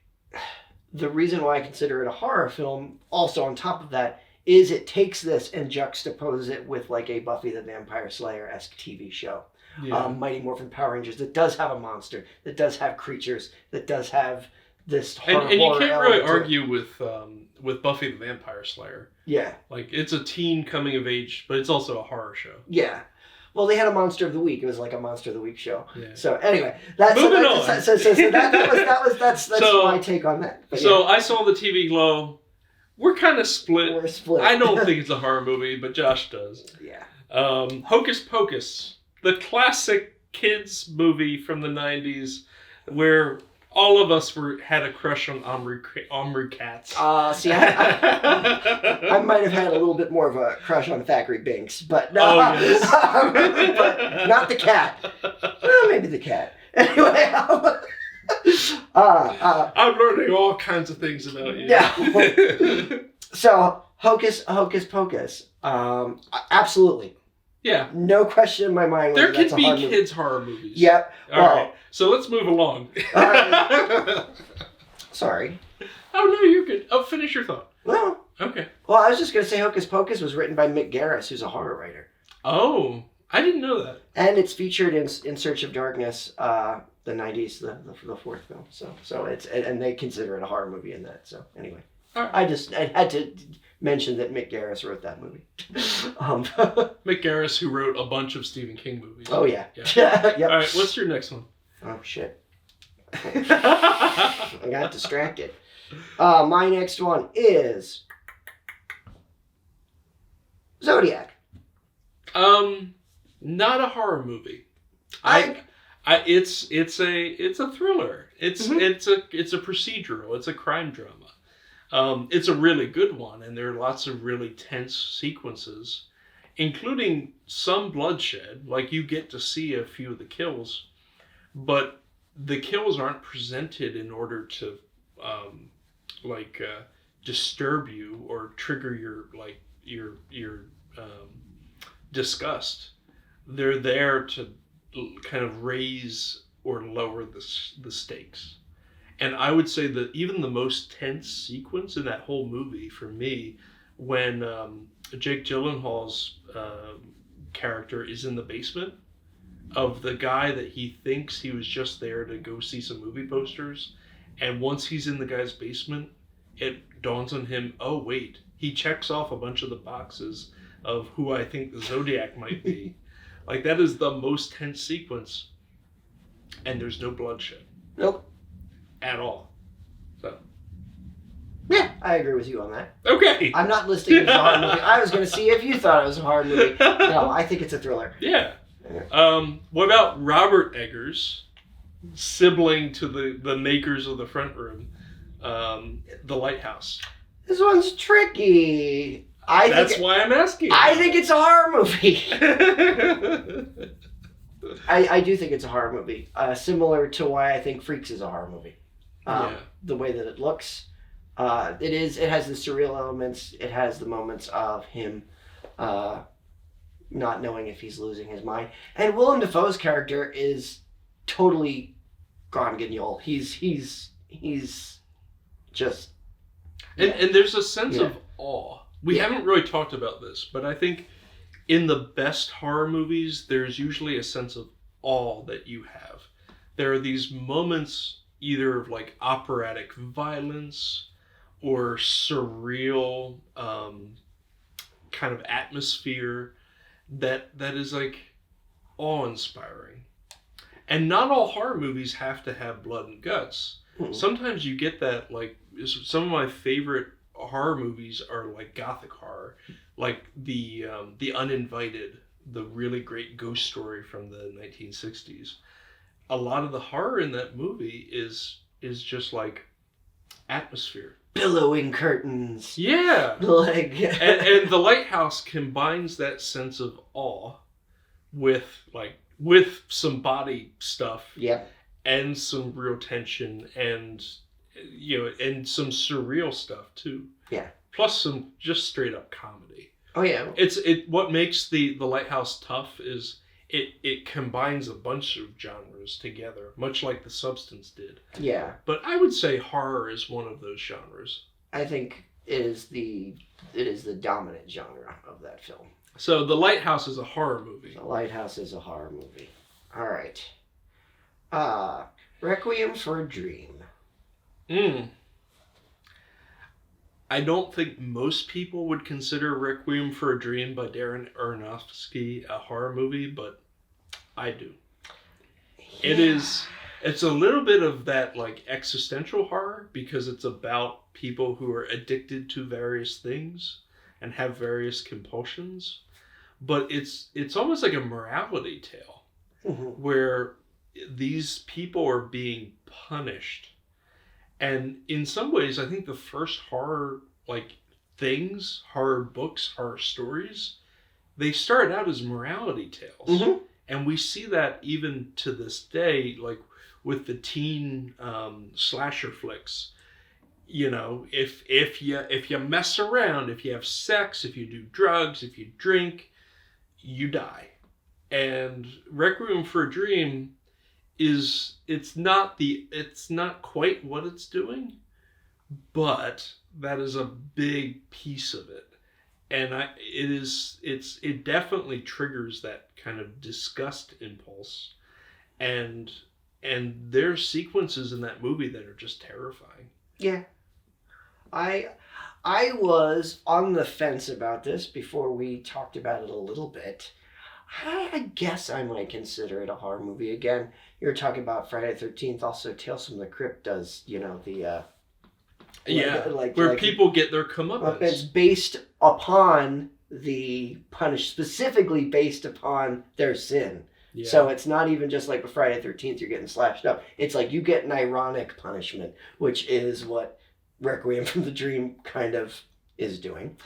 the reason why I consider it a horror film, also on top of that, is it takes this and juxtaposes it with like a Buffy the Vampire Slayer-esque TV show. Yeah. Mighty Morphin Power Rangers that does have a monster, that does have creatures, that does have this horror. And you can't really argue with Buffy the Vampire Slayer. Yeah. Like, it's a teen coming of age, but it's also a horror show. Yeah. Well, they had a Monster of the Week. It was like a Monster of the Week show. Yeah. So anyway, that's Moving on. That's my take on that. But so I saw the TV Glow. We're kind of split. We're split. I don't think it's a horror movie, but Josh does. Yeah. Hocus Pocus, the classic kids movie from the 90s, where all of us had a crush on Omri Katz. See, I might have had a little bit more of a crush on Thackeray Binks, but no, yes. but not the cat. Well, maybe the cat. Anyway. I'm learning all kinds of things about you. Yeah. So, Hocus Pocus. Absolutely. Yeah. No question in my mind. There can be kids' horror movies. Yep. All right. So let's move along. Sorry. Oh, no, you're good. Oh, finish your thought. Well. Okay. Well, I was just going to say Hocus Pocus was written by Mick Garris, who's a horror writer. Oh, I didn't know that. And it's featured in Search of Darkness, the 90s, the fourth film. So it's, and they consider it a horror movie in that. So anyway, right. I had to mention that Mick Garris wrote that movie. Mick Garris, who wrote a bunch of Stephen King movies. Oh yeah. Yep. All right, what's your next one? Oh shit. I got distracted. My next one is Zodiac. Not a horror movie. It's a thriller. It's a procedural. It's a crime drama. It's a really good one, and there are lots of really tense sequences, including some bloodshed. Like, you get to see a few of the kills, but the kills aren't presented in order to disturb you or trigger your disgust. They're there to kind of raise or lower the stakes. And I would say that even the most tense sequence in that whole movie, for me, when Jake Gyllenhaal's character is in the basement of the guy that he thinks he was just there to go see some movie posters, and once he's in the guy's basement, it dawns on him, oh wait, he checks off a bunch of the boxes of who I think the Zodiac might be. Like, that is the most tense sequence, and there's no bloodshed. Nope. At all. So. I agree with you on that. Okay. I'm not listing it as a horror movie. I was going to see if you thought it was a horror movie. No, I think it's a thriller. Yeah. What about Robert Eggers, sibling to the makers of The Front Room, The Lighthouse? This one's tricky. That's why I'm asking. I think it's a horror movie. I do think it's a horror movie. Similar to why I think Freaks is a horror movie. The way that it looks. It has the surreal elements. It has the moments of him not knowing if he's losing his mind. And Willem Dafoe's character is totally gone guignol. He's just... And there's a sense of awe. We haven't really talked about this, but I think in the best horror movies, there's usually a sense of awe that you have. There are these moments either of like operatic violence or surreal kind of atmosphere that is like awe-inspiring. And not all horror movies have to have blood and guts. Mm-hmm. Sometimes you get that, like, some of my favorite horror movies are like gothic horror, like the Uninvited, the really great ghost story from the 1960s. A lot of the horror in that movie is just like atmosphere, billowing curtains. Yeah, like and The Lighthouse combines that sense of awe with some body stuff. Yep. And some real tension and and some surreal stuff too. Yeah. Plus some just straight up comedy. Oh yeah. What makes the Lighthouse tough is it combines a bunch of genres together, much like The Substance did. Yeah. But I would say horror is one of those genres. I think it is the dominant genre of that film. So The Lighthouse is a horror movie. The Lighthouse is a horror movie. All right. Requiem for a Dream. I don't think most people would consider Requiem for a Dream by Darren Aronofsky a horror movie, but I do. Yeah. It's a little bit of that like existential horror because it's about people who are addicted to various things and have various compulsions, but it's almost like a morality tale. Mm-hmm. Where these people are being punished. And in some ways, I think the first horror horror books, horror stories, they started out as morality tales. Mm-hmm. And we see that even to this day, like with the teen slasher flicks. If you mess around, if you have sex, if you do drugs, if you drink, you die. And Requiem for a Dream it's not quite what it's doing, but that is a big piece of it. And it definitely triggers that kind of disgust impulse. And there's sequences in that movie that are just terrifying. Yeah. I was on the fence about this before we talked about it a little bit. I guess I might consider it a horror movie. Again, you were talking about Friday the 13th. Also, Tales from the Crypt does, where people get their comeuppance. It's based upon the specifically based upon their sin. Yeah. So it's not even just like a Friday the 13th, you're getting slashed up. It's like you get an ironic punishment, which is what Requiem from the Dream kind of is doing.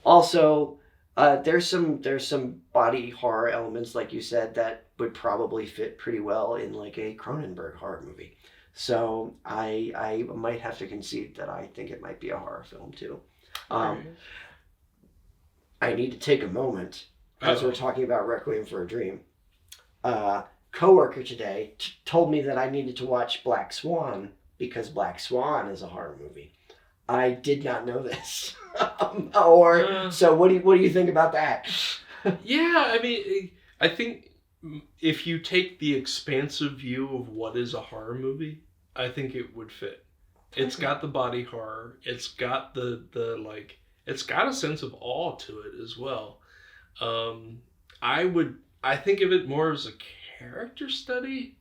Also, there's some body horror elements, like you said, that would probably fit pretty well in like a Cronenberg horror movie. So I might have to concede that I think it might be a horror film too. I need to take a moment as we're talking about Requiem for a Dream. Coworker today told me that I needed to watch Black Swan because Black Swan is a horror movie. I did not know this. So what do you think about that? Yeah, I mean, I think if you take the expansive view of what is a horror movie, I think it would fit. It's got the body horror. It's got it's got a sense of awe to it as well. I think of it more as a character study,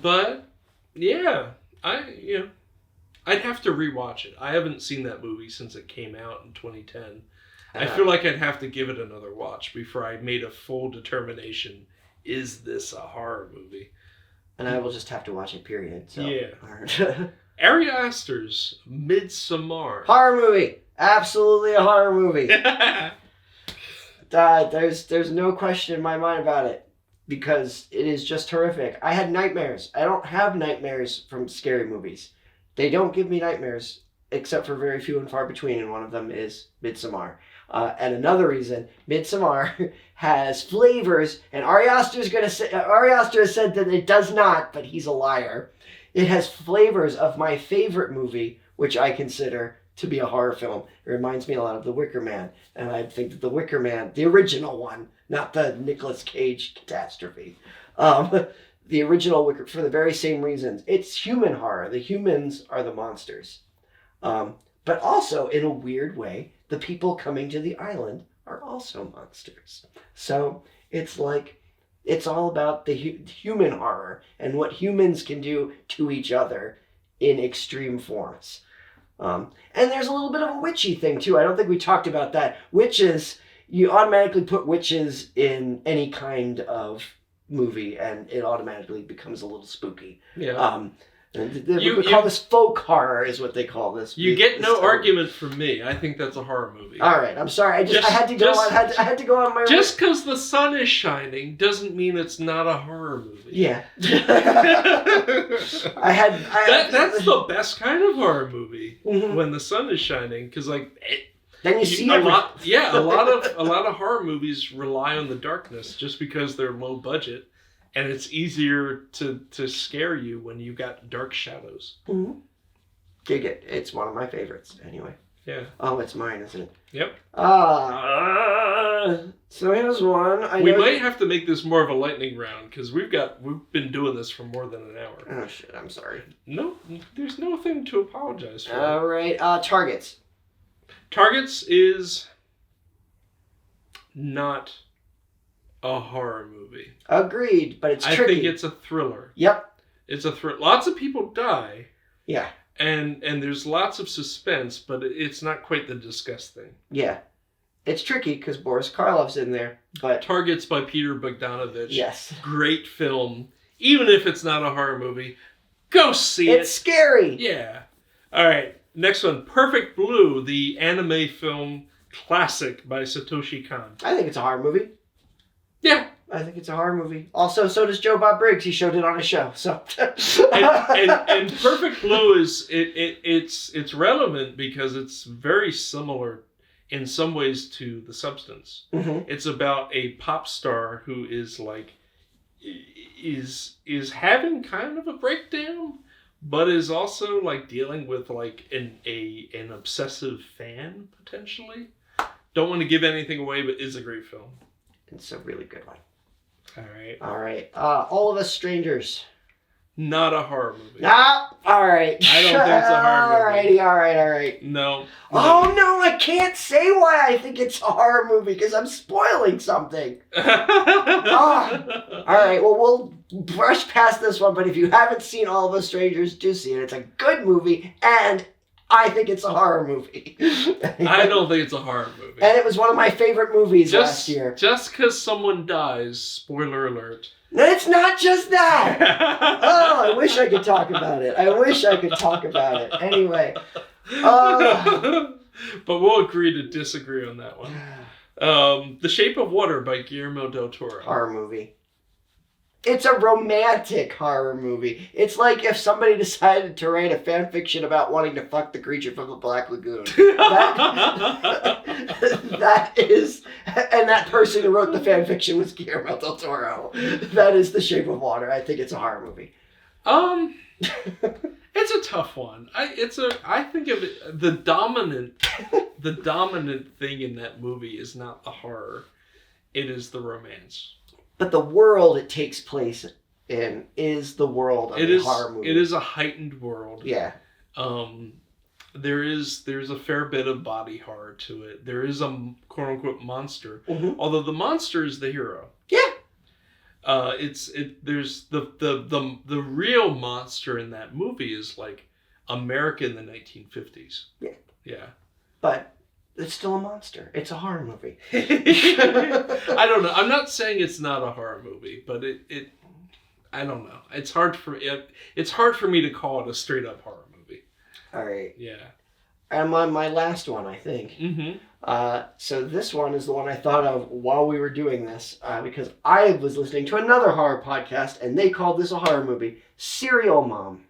but yeah, I I'd have to rewatch it. I haven't seen that movie since it came out in 2010. I feel like I'd have to give it another watch before I made a full determination. Is this a horror movie? And I will just have to watch it, period. So. Yeah. Ari Aster's Midsommar. Horror movie. Absolutely a horror movie. There's no question in my mind about it. Because it is just horrific. I had nightmares. I don't have nightmares from scary movies. They don't give me nightmares, except for very few and far between, and one of them is Midsommar. And another reason, Midsommar has flavors, and Ari Aster has said that it does not, but he's a liar. It has flavors of my favorite movie, which I consider to be a horror film. It reminds me a lot of The Wicker Man, and I think that The Wicker Man, the original one, not the Nicolas Cage catastrophe, the original Wicker, for the very same reasons. It's human horror. The humans are the monsters. But also, in a weird way, the people coming to the island are also monsters. So it's like, it's all about the human horror and what humans can do to each other in extreme forms. And there's a little bit of a witchy thing too. I don't think we talked about that. Witches, you automatically put witches in any kind of movie and it automatically becomes a little spooky. Yeah. We call this folk horror is what they call this. You get no argument from me. I think that's a horror movie. All right, I'm sorry. I had to go on my. Just because the sun is shining doesn't mean it's not a horror movie. Yeah. That's the best kind of horror movie when the sun is shining, because then you see a lot. Yeah, a lot of horror movies rely on the darkness just because they're low budget. And it's easier to scare you when you got dark shadows. Mm-hmm. Dig it. It's one of my favorites, anyway. Yeah. Oh, it's mine, isn't it? Yep. So here's one. We might have to make this more of a lightning round, because we've been doing this for more than an hour. Oh, shit. I'm sorry. No, there's nothing to apologize for. All right. Targets. Targets is not a horror movie. Agreed, but it's tricky. I think it's a thriller. Yep. It's a thriller. Lots of people die. Yeah. And there's lots of suspense, but it's not quite the disgust thing. Yeah. It's tricky because Boris Karloff's in there, but... Targets by Peter Bogdanovich. Yes. Great film. Even if it's not a horror movie, go see it. It's scary. Yeah. All right. Next one. Perfect Blue, the anime film classic by Satoshi Kon. I think it's a horror movie. Yeah. I think it's a horror movie. Also, so does Joe Bob Briggs. He showed it on his show. So, and Perfect Blue is it's relevant because it's very similar in some ways to The Substance. Mm-hmm. It's about a pop star who is having kind of a breakdown, but is also dealing with an obsessive fan potentially. Don't want to give anything away, but is a great film. It's a really good one. All right. All of Us Strangers. Not a horror movie. Ah, all right. I don't think it's a horror movie. All right. No. Oh, no, I can't say why I think it's a horror movie because I'm spoiling something. All right, well, we'll brush past this one, but if you haven't seen All of Us Strangers, do see it. It's a good movie, and I think it's a horror movie. I don't think it's a horror movie. And it was one of my favorite movies last year. Just because someone dies, spoiler alert. It's not just that. Oh, I wish I could talk about it. Anyway. But we'll agree to disagree on that one. The Shape of Water by Guillermo del Toro. Horror movie. It's a romantic horror movie. It's like if somebody decided to write a fan fiction about wanting to fuck the creature from the Black Lagoon. That is, and that person who wrote the fan fiction was Guillermo del Toro. That is The Shape of Water. I think it's a horror movie. It's a tough one. I think of it, the dominant thing in that movie is not the horror. It is the romance. But the world it takes place in is the world of the horror movie. It is a heightened world. Yeah. There's a fair bit of body horror to it. There is a quote unquote monster, although the monster is the hero. Yeah. There's the real monster in that movie is America in the 1950s. Yeah. Yeah. But it's still a monster. It's a horror movie. I don't know. I'm not saying it's not a horror movie, but it I don't know. It's hard for me to call it a straight up horror movie. All right. Yeah. I'm on my last one, I think. Mm-hmm. So this one is the one I thought of while we were doing this, because I was listening to another horror podcast, and they called this a horror movie, Serial Mom.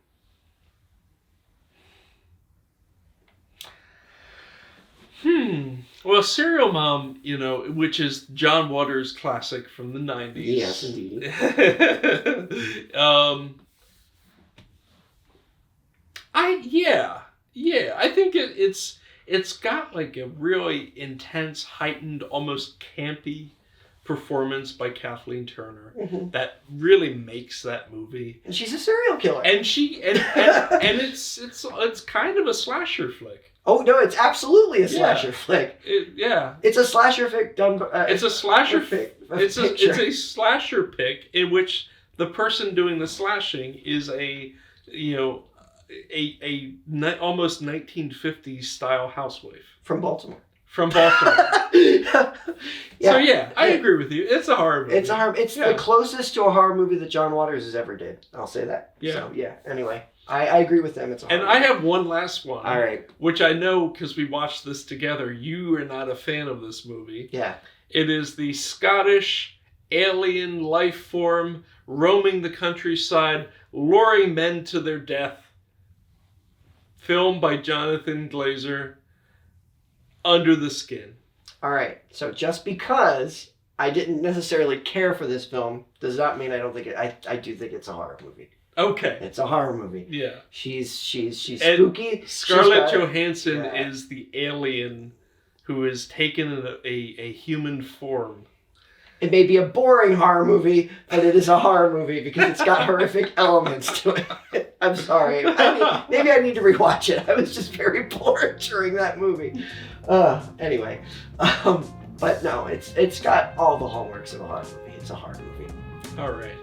Well, Serial Mom, which is John Waters' classic from the 90s. Yes, indeed. I think it's got like a really intense, heightened, almost campy performance by Kathleen Turner that really makes that movie. And she's a serial killer. And it's kind of a slasher flick. Oh no, it's absolutely a slasher flick. It's a slasher flick done by... it's a slasher flick. It's a slasher pick in which the person doing the slashing is a almost 1950s style housewife. From Baltimore. So I agree with you. It's a horror movie. It's a horror. It's the closest to a horror movie that John Waters has ever did. I'll say that. Yeah. So anyway, I agree with them. It's a horror movie. I have one last one. All right. Which I know because we watched this together. You are not a fan of this movie. Yeah. It is the Scottish alien life form roaming the countryside, luring men to their death. Filmed by Jonathan Glazer. Under the Skin. All right. So just because I didn't necessarily care for this film does not mean I don't think it. I do think it's a horror movie. Okay. It's a horror movie. Yeah. She's spooky. Scarlett Johansson is the alien who has taken a human form. It may be a boring horror movie, but it is a horror movie because it's got horrific elements to it. I'm sorry. Maybe I need to rewatch it. I was just very bored during that movie. Anyway. But no, it's got all the hallmarks of a horror movie. It's a horror movie. All right.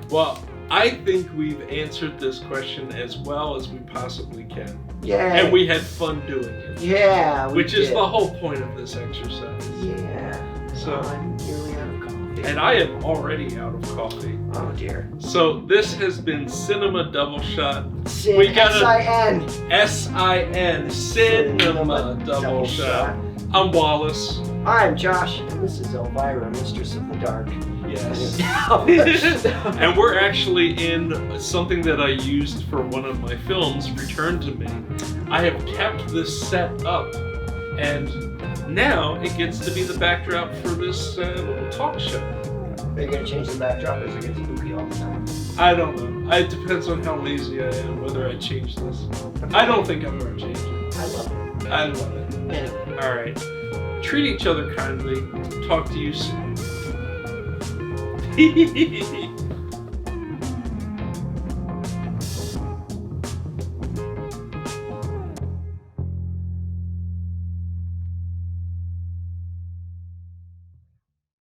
Well, I think we've answered this question as well as we possibly can. Yeah. And we had fun doing it. Yeah. Which is the whole point of this exercise. Yeah. So I'm nearly out of coffee. And I am already out of coffee. Oh dear. So this has been Cinema Double Shot. We got S-I-N. S-I-N. Cinema Double Shot. I'm Wallace. I'm Josh. And this is Elvira, Mistress of the Dark. Yes. And we're actually in something that I used for one of my films, Return to Me. I have kept this set up, and now it gets to be the backdrop for this little talk show. Are you going to change the backdrop or is it going to spooky all the time? I don't know. It depends on how lazy I am, whether I change this. I don't think I'm going to change it. I love it. I love it. Anyway. All right. Treat each other kindly. Talk to you soon.